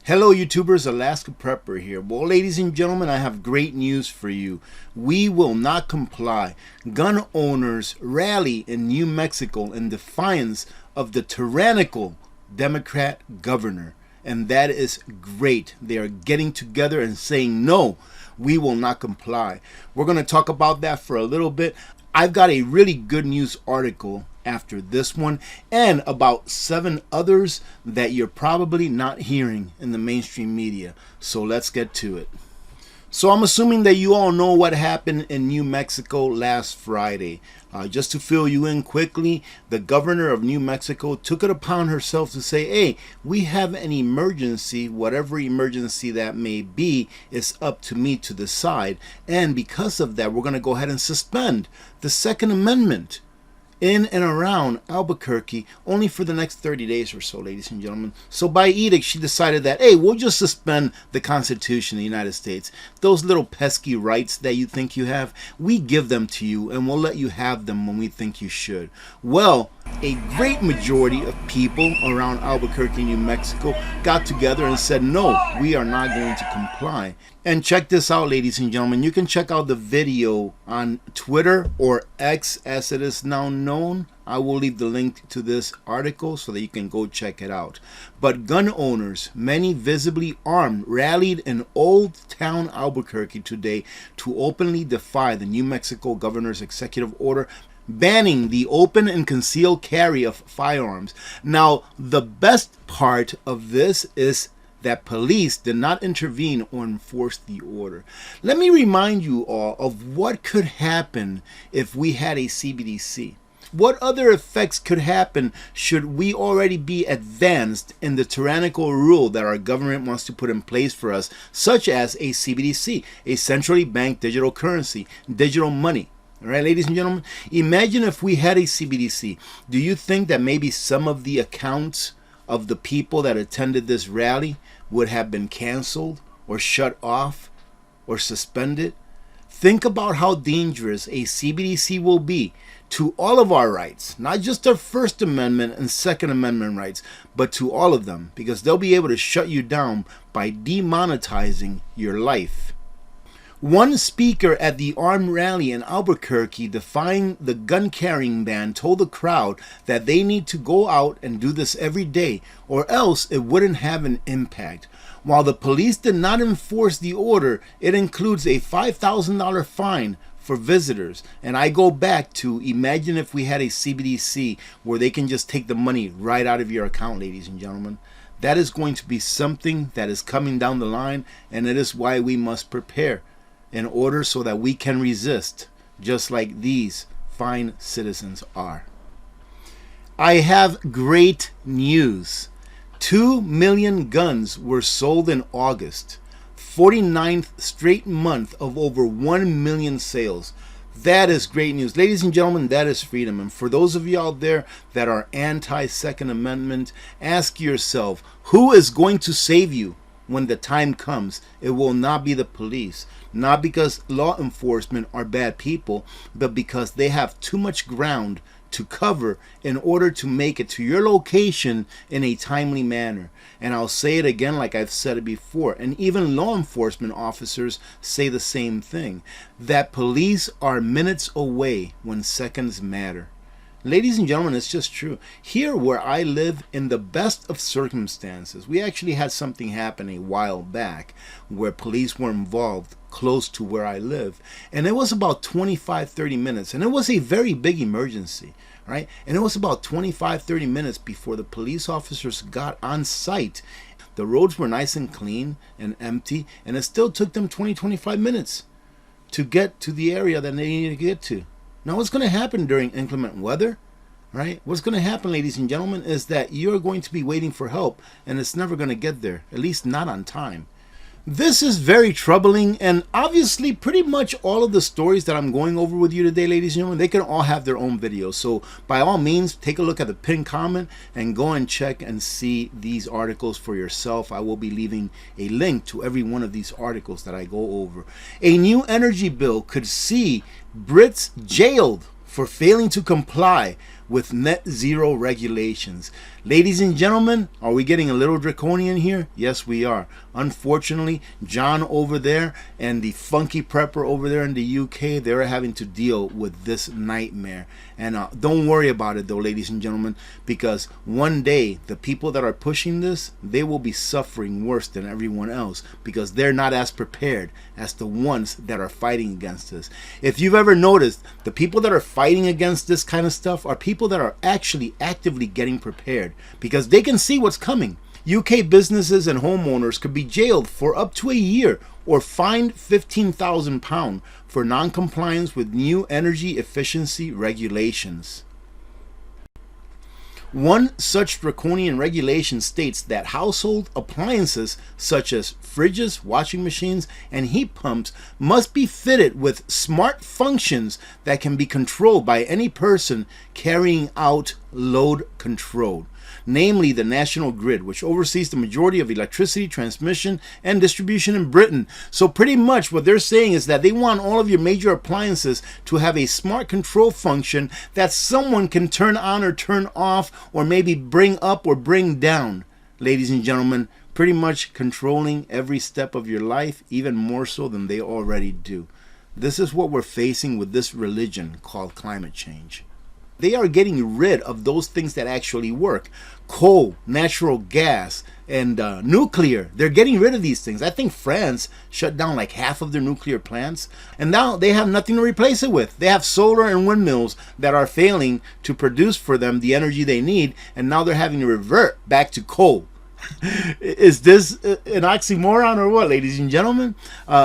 Hello YouTubers, Alaska Prepper here. Well, ladies and gentlemen, I have great news for you. We will not comply. Gun owners rally in New Mexico in defiance of the tyrannical Democrat governor. And that is great. They are getting together and saying, no, we will not comply. We're going to talk about that for a little bit. I've got a really good news article after this one and about 7 others that you're probably not hearing in the mainstream media. So let's get to it. So I'm assuming that you all know what happened in New Mexico last Friday. Just to fill you in quickly, the governor of New Mexico took it upon herself to say, hey, we have an emergency, whatever emergency that may be, it's up to me to decide. And because of that, we're going to go ahead and suspend the Second Amendment in and around Albuquerque only for the next 30 days or so, ladies and gentlemen. So by edict, she decided that, hey, we'll just suspend the Constitution of the United States. Those little pesky rights that you think you have, we give them to you and we'll let you have them when we think you should. Well, a great majority of people around Albuquerque, New Mexico got together and said, no, we are not going to comply. And check this out, ladies and gentlemen. You can check out the video on Twitter, or X as it is now known. I will leave the link to this article so that you can go check it out. But gun owners, many visibly armed, rallied in Old Town Albuquerque today to openly defy the New Mexico governor's executive order banning the open and concealed carry of firearms. Now, the best part of this is that police did not intervene or enforce the order. Let me remind you all of what could happen if we had a CBDC. What other effects could happen should we already be advanced in the tyrannical rule that our government wants to put in place for us, such as a CBDC, a centrally banked digital currency, digital money. All right, ladies and gentlemen, imagine if we had a CBDC. Do you think that maybe some of the accounts of the people that attended this rally would have been canceled or shut off or suspended? Think about how dangerous a CBDC will be to all of our rights, not just our First Amendment and Second Amendment rights, but to all of them, because they'll be able to shut you down by demonetizing your life. One speaker at the armed rally in Albuquerque defying the gun carrying ban told the crowd that they need to go out and do this every day or else it wouldn't have an impact. While the police did not enforce the order, it includes a $5,000 fine for visitors. And I go back to imagine if we had a CBDC where they can just take the money right out of your account, ladies and gentlemen. That is going to be something that is coming down the line, and it is why we must prepare in order so that we can resist, just like these fine citizens are. I have great news. 2 million guns were sold in August, 49th straight month of over 1 million sales. That is great news. Ladies and gentlemen, that is freedom. And for those of you out there that are anti-Second Amendment, ask yourself, who is going to save you when the time comes? It will not be the police. Not because law enforcement are bad people, but because they have too much ground to cover in order to make it to your location in a timely manner. And I'll say it again like I've said it before, and even law enforcement officers say the same thing, that police are minutes away when seconds matter. Ladies and gentlemen, it's just true. Here where I live, in the best of circumstances, we actually had something happen a while back where police were involved close to where I live. And it was about 25-30 minutes. And it was a very big emergency, right? And it was about 25-30 minutes before the police officers got on site. The roads were nice and clean and empty. And it still took them 20-25 minutes to get to the area that they needed to get to. Now, what's going to happen during inclement weather, right? What's going to happen, ladies and gentlemen, is that you're going to be waiting for help, and it's never going to get there, at least not on time. This is very troubling, and obviously pretty much all of the stories that I'm going over with you today, ladies and gentlemen, they can all have their own videos. So by all means, take a look at the pinned comment and go and check and see these articles for yourself. I will be leaving a link to every one of these articles that I go over. A new energy bill could see Brits jailed for failing to comply with net zero regulations. Ladies and gentlemen, are we getting a little draconian here? Yes, we are. Unfortunately, John over there and the funky prepper over there in the UK, they're having to deal with this nightmare. And don't worry about it though, ladies and gentlemen, because one day the people that are pushing this, they will be suffering worse than everyone else because they're not as prepared as the ones that are fighting against this. If you've ever noticed, the people that are fighting against this kind of stuff are people that are actually actively getting prepared because they can see what's coming. UK businesses and homeowners could be jailed for up to a year or fined £15,000 for non-compliance with new energy efficiency regulations. One such draconian regulation states that household appliances such as fridges, washing machines, and heat pumps must be fitted with smart functions that can be controlled by any person carrying out load control, namely the national grid, which oversees the majority of electricity transmission and distribution in Britain. So pretty much what they're saying is that they want all of your major appliances to have a smart control function that someone can turn on or turn off or maybe bring up or bring down. Ladies and gentlemen, pretty much controlling every step of your life, even more so than they already do. This is what we're facing with this religion called climate change. They are getting rid of those things that actually work. Coal, natural gas, and nuclear. They're getting rid of these things. I think France shut down like half of their nuclear plants. And now they have nothing to replace it with. They have solar and windmills that are failing to produce for them the energy they need. And now they're having to revert back to coal. Is this an oxymoron or what, ladies and gentlemen?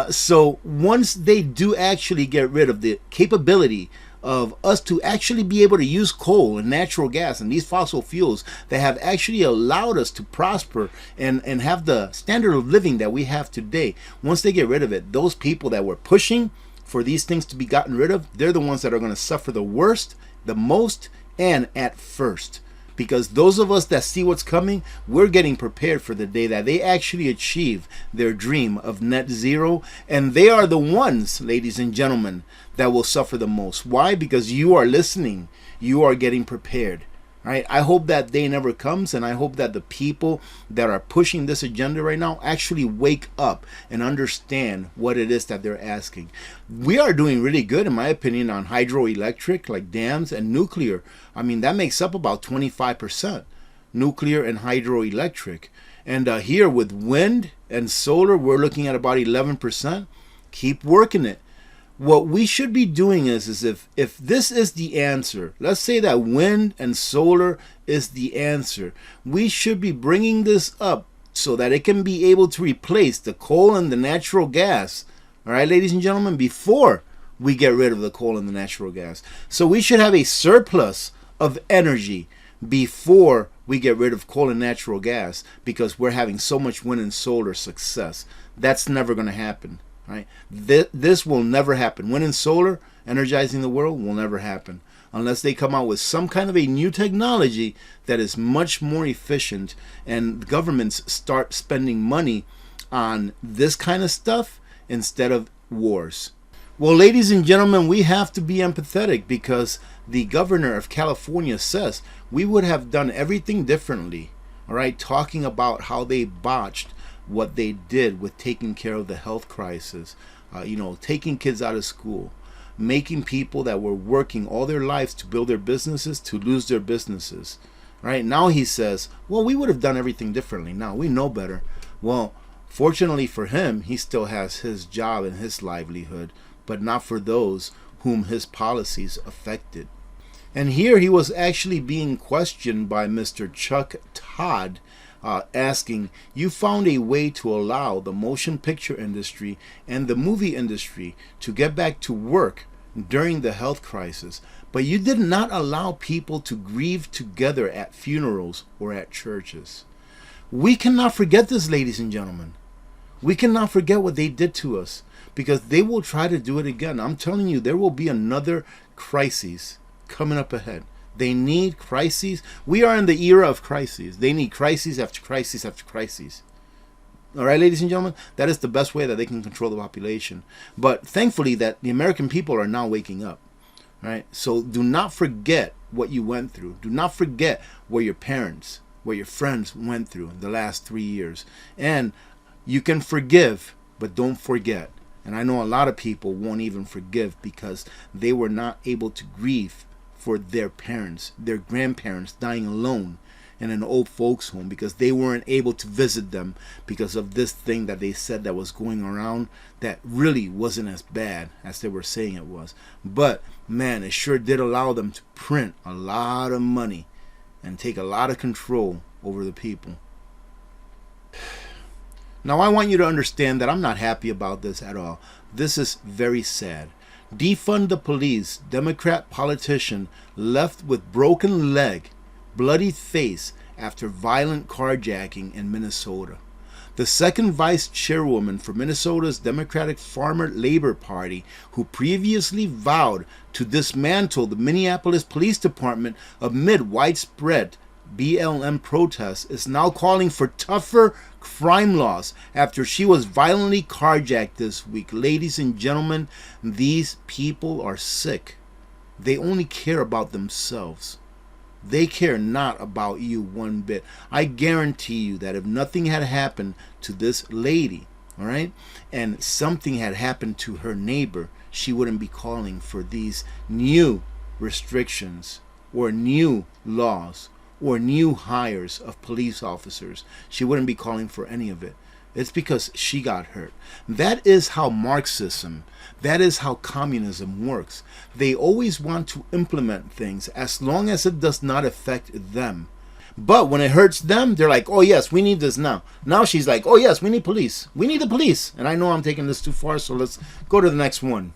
So once they do actually get rid of the capability of us to actually be able to use coal and natural gas and these fossil fuels that have actually allowed us to prosper and have the standard of living that we have today, once they get rid of it, those people that were pushing for these things to be gotten rid of, they're the ones that are going to suffer the worst, the most, and at first. Because those of us that see what's coming, we're getting prepared for the day that they actually achieve their dream of net zero. And they are the ones, ladies and gentlemen, that will suffer the most. Why? Because you are listening. You are getting prepared. Right? I hope that day never comes, and I hope that the people that are pushing this agenda right now actually wake up and understand what it is that they're asking. We are doing really good, in my opinion, on hydroelectric, like dams, and nuclear. I mean, that makes up about 25%, nuclear and hydroelectric. And here with wind and solar, we're looking at about 11%. Keep working it. What we should be doing is if this is the answer, let's say that wind and solar is the answer, we should be bringing this up so that it can be able to replace the coal and the natural gas. All right, ladies and gentlemen, before we get rid of the coal and the natural gas. So we should have a surplus of energy before we get rid of coal and natural gas because we're having so much wind and solar success. That's never going to happen. Right? This will never happen. Wind and solar energizing the world will never happen unless they come out with some kind of a new technology that is much more efficient and governments start spending money on this kind of stuff instead of wars. Well, ladies and gentlemen, we have to be empathetic because the governor of California says we would have done everything differently. All right, talking about how they botched what they did with taking care of the health crisis, taking kids out of school, making people that were working all their lives to build their businesses to lose their businesses. Right now he says, well, we would have done everything differently. Now we know better. Well, fortunately for him, he still has his job and his livelihood, but not for those whom his policies affected. And here he was actually being questioned by Mr. Chuck Todd, asking, you found a way to allow the motion picture industry and the movie industry to get back to work during the health crisis, but you did not allow people to grieve together at funerals or at churches. We cannot forget this, ladies and gentlemen. We cannot forget what they did to us because they will try to do it again. I'm telling you, there will be another crisis coming up ahead. They need crises. We are in the era of crises. They need crises after crises after crises. All right, ladies and gentlemen, that is the best way that they can control the population. But thankfully that the American people are now waking up. Right? So do not forget what you went through. Do not forget what your parents, what your friends went through in the last 3 years. And you can forgive, but don't forget. And I know a lot of people won't even forgive because they were not able to grieve for their parents, their grandparents dying alone in an old folks home because they weren't able to visit them because of this thing that they said that was going around that really wasn't as bad as they were saying it was. But man, it sure did allow them to print a lot of money and take a lot of control over the people. Now I want you to understand that I'm not happy about this at all. This is very sad. Defund the Police, Democrat politician left with broken leg, bloody face after violent carjacking in Minnesota. The second vice chairwoman for Minnesota's Democratic Farmer Labor Party, who previously vowed to dismantle the Minneapolis Police Department amid widespread BLM protests, is now calling for tougher crime laws after she was violently carjacked this week. Ladies and gentlemen, these people are sick. They only care about themselves. They care not about you one bit. I guarantee you that if nothing had happened to this lady, all right, and something had happened to her neighbor, she wouldn't be calling for these new restrictions or new laws or new hires of police officers. She wouldn't be calling for any of it. It's because she got hurt. That is how Marxism, that is how communism works. They always want to implement things as long as it does not affect them. But when it hurts them, they're like, oh yes, we need this now. Now she's like, oh yes, we need police. We need the police. And I know I'm taking this too far, so let's go to the next one.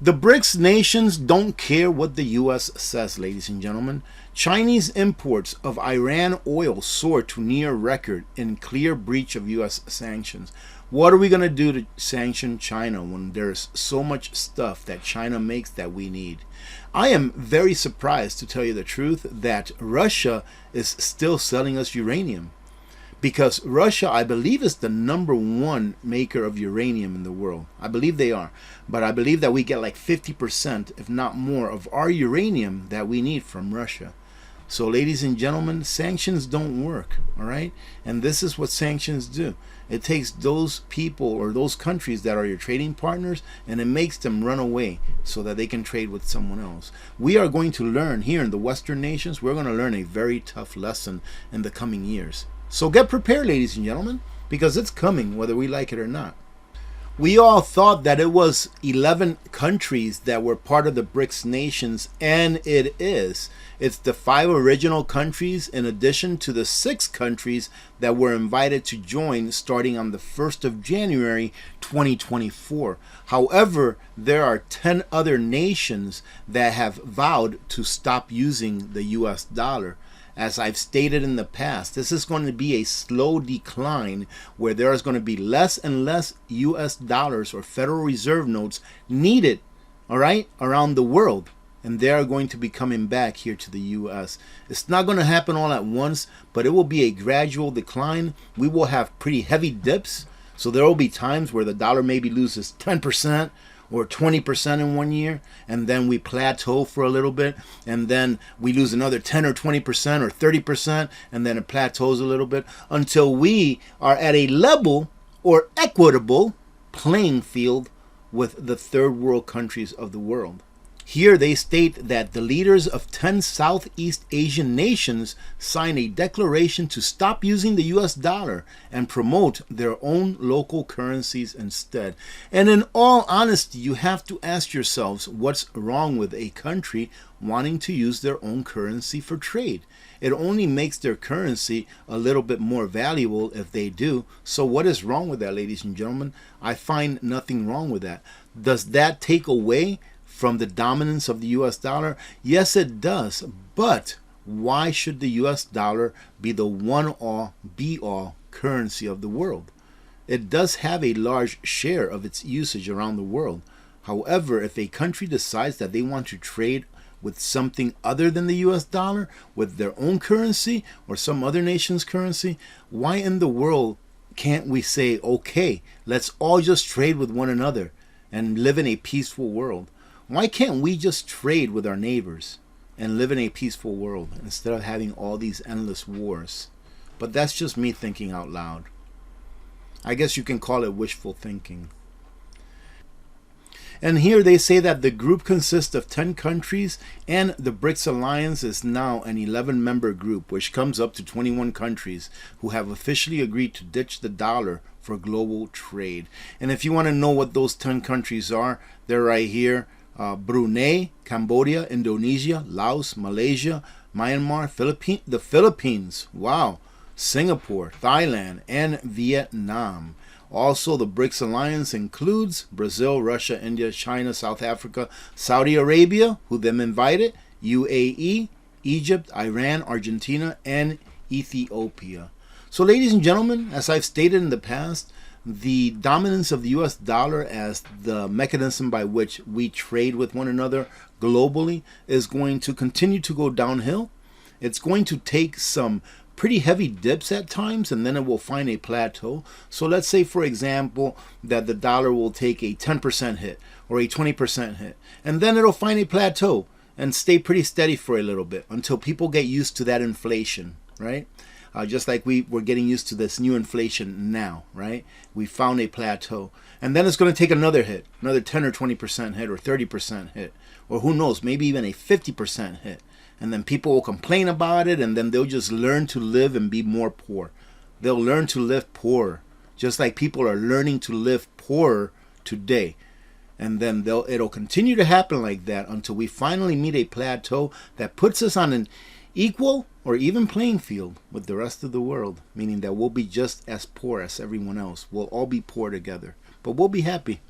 The BRICS nations don't care what the U.S. says, ladies and gentlemen. Chinese imports of Iran oil soared to near record in clear breach of U.S. sanctions. What are we going to do to sanction China when there's so much stuff that China makes that we need? I am very surprised, to tell you the truth, that Russia is still selling us uranium. Because Russia, I believe, is the #1 maker of uranium in the world. I believe they are. But I believe that we get like 50%, if not more, of our uranium that we need from Russia. So, ladies and gentlemen, sanctions don't work, all right? And this is what sanctions do. It takes those people or those countries that are your trading partners and it makes them run away so that they can trade with someone else. We are going to learn here in the Western nations, we're going to learn a very tough lesson in the coming years. So get prepared, ladies and gentlemen, because it's coming whether we like it or not. We all thought that it was 11 countries that were part of the BRICS nations, and it is. It's the 5 original countries in addition to the 6 countries that were invited to join starting on the 1st of January 2024. However, there are 10 other nations that have vowed to stop using the US dollar. As I've stated in the past, this is going to be a slow decline where there is going to be less and less US dollars or Federal Reserve notes needed, all right, around the world. And they are going to be coming back here to the US. It's not going to happen all at once, but it will be a gradual decline. We will have pretty heavy dips. So there will be times where the dollar maybe loses 10%. Or 20% in 1 year, and then we plateau for a little bit, and then we lose another 10 or 20% or 30%, and then it plateaus a little bit until we are at a level or equitable playing field with the third world countries of the world. Here they state that the leaders of 10 Southeast Asian nations signed a declaration to stop using the US dollar and promote their own local currencies instead. And in all honesty, you have to ask yourselves what's wrong with a country wanting to use their own currency for trade. It only makes their currency a little bit more valuable if they do. So what is wrong with that, ladies and gentlemen? I find nothing wrong with that. Does that take away from the dominance of the US dollar? Yes, it does. But why should the US dollar be the one-all, be-all currency of the world? It does have a large share of its usage around the world. However, if a country decides that they want to trade with something other than the US dollar, with their own currency or some other nation's currency, why in the world can't we say, okay, let's all just trade with one another and live in a peaceful world? Why can't we just trade with our neighbors and live in a peaceful world instead of having all these endless wars. But that's just me thinking out loud. I guess you can call it wishful thinking. And here they say that the group consists of 10 countries, and the BRICS alliance is now an 11-member group, which comes up to 21 countries who have officially agreed to ditch the dollar for global trade. And if you want to know what those 10 countries are, they're right here. Brunei, Cambodia, Indonesia, Laos, Malaysia, Myanmar, the Philippines, wow, Singapore, Thailand, and Vietnam. Also, the BRICS alliance includes Brazil, Russia, India, China, South Africa, Saudi Arabia, who them invited, UAE, Egypt, Iran, Argentina, and Ethiopia. So, ladies and gentlemen, as I've stated in the past, the dominance of the US dollar as the mechanism by which we trade with one another globally is going to continue to go downhill. It's going to take some pretty heavy dips at times, and then it will find a plateau. So let's say, for example, that the dollar will take a 10% hit or a 20% hit, and then it'll find a plateau and stay pretty steady for a little bit until people get used to that inflation, right? Just like we're getting used to this new inflation now, right? We found a plateau, and then it's going to take another hit, another 10 or 20% hit or 30% hit, or who knows, maybe even a 50% hit. And then people will complain about it, and then they'll just learn to live and be more poor. They'll learn to live poorer, just like people are learning to live poorer today. And then it'll continue to happen like that until we finally meet a plateau that puts us on an equal or even playing field with the rest of the world, meaning that we'll be just as poor as everyone else. We'll all be poor together, but we'll be happy.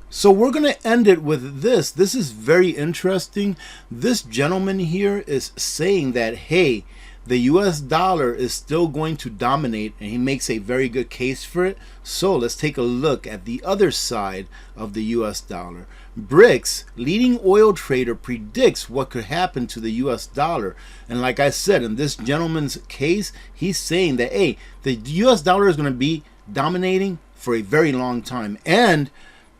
So we're going to end it with this. This is very interesting. This gentleman here is saying that, hey, the US dollar is still going to dominate, and he makes a very good case for it. So let's take a look at the other side of the US dollar. BRICS, leading oil trader, predicts what could happen to the US dollar. And like I said, in this gentleman's case, he's saying that, hey, the US dollar is going to be dominating for a very long time. And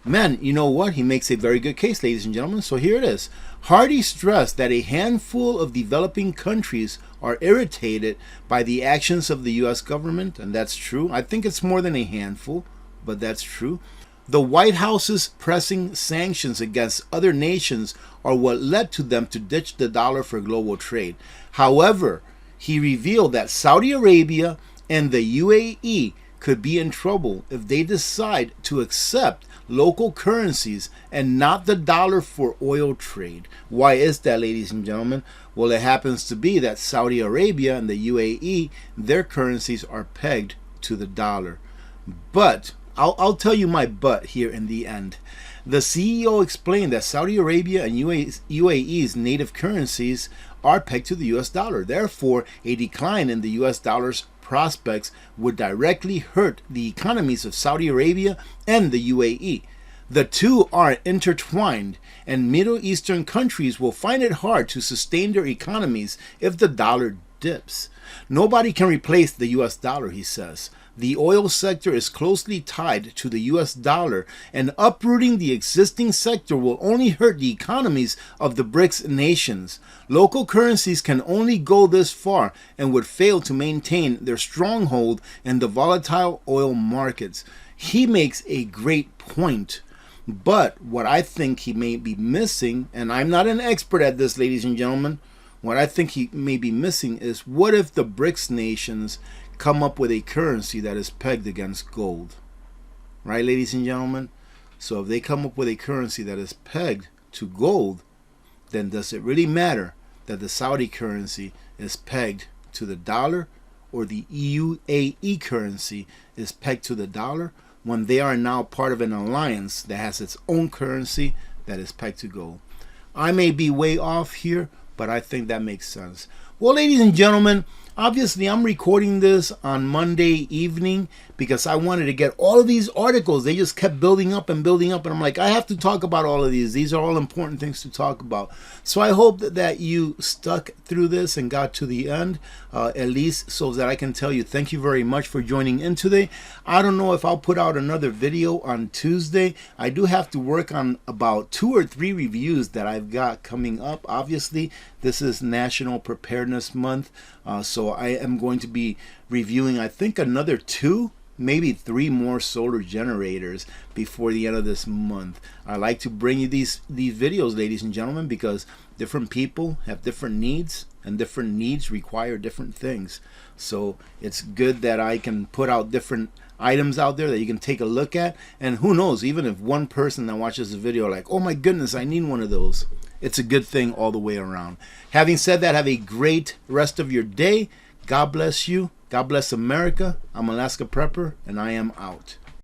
man, you know what? He makes a very good case, ladies and gentlemen. So here it is. Hardy stressed that a handful of developing countries are irritated by the actions of the U.S. government, and that's true. I think it's more than a handful, but that's true. The White House's pressing sanctions against other nations are what led to them to ditch the dollar for global trade. However, he revealed that Saudi Arabia and the UAE could be in trouble if they decide to accept local currencies and not the dollar for oil trade. Why is that, ladies and gentlemen? Well, it happens to be that Saudi Arabia and the UAE, their currencies are pegged to the dollar. But I'll tell you my but here in the end. The CEO explained that Saudi Arabia and UAE's native currencies are pegged to the US dollar. Therefore, a decline in the US dollar's prospects would directly hurt the economies of Saudi Arabia and the UAE. The two are intertwined, and Middle Eastern countries will find it hard to sustain their economies if the dollar dips. Nobody can replace the US dollar, he says. The oil sector is closely tied to the US dollar, and uprooting the existing sector will only hurt the economies of the BRICS nations. Local currencies can only go this far and would fail to maintain their stronghold in the volatile oil markets. He makes a great point, but what I think he may be missing, and I'm not an expert at this, ladies and gentlemen, what I think he may be missing is, what if the BRICS nations come up with a currency that is pegged against gold? Right, ladies and gentlemen? So if they come up with a currency that is pegged to gold, then does it really matter that the Saudi currency is pegged to the dollar, or the UAE currency is pegged to the dollar, when they are now part of an alliance that has its own currency that is pegged to gold? I may be way off here, but I think that makes sense. Well, ladies and gentlemen, Obviously, I'm recording this on Monday evening because I wanted to get all of these articles. They just kept building up and building up. And I'm like, I have to talk about all of these. These are all important things to talk about. So I hope that you stuck through this and got to the end, at least so that I can tell you thank you very much for joining in today. I don't know if I'll put out another video on Tuesday. I do have to work on about 2 or 3 reviews that I've got coming up. Obviously, this is National Preparedness Month, so I am going to be reviewing, I think, another 2, maybe 3 more solar generators before the end of this month. I like to bring you these videos, ladies and gentlemen, because different people have different needs, and different needs require different things. So it's good that I can put out different items out there that you can take a look at, and who knows, even if one person that watches the video like, oh my goodness, I need one of those, it's a good thing all the way around. Having said that, have a great rest of your day. God bless you. God bless America. I'm Alaska Prepper, and I am out.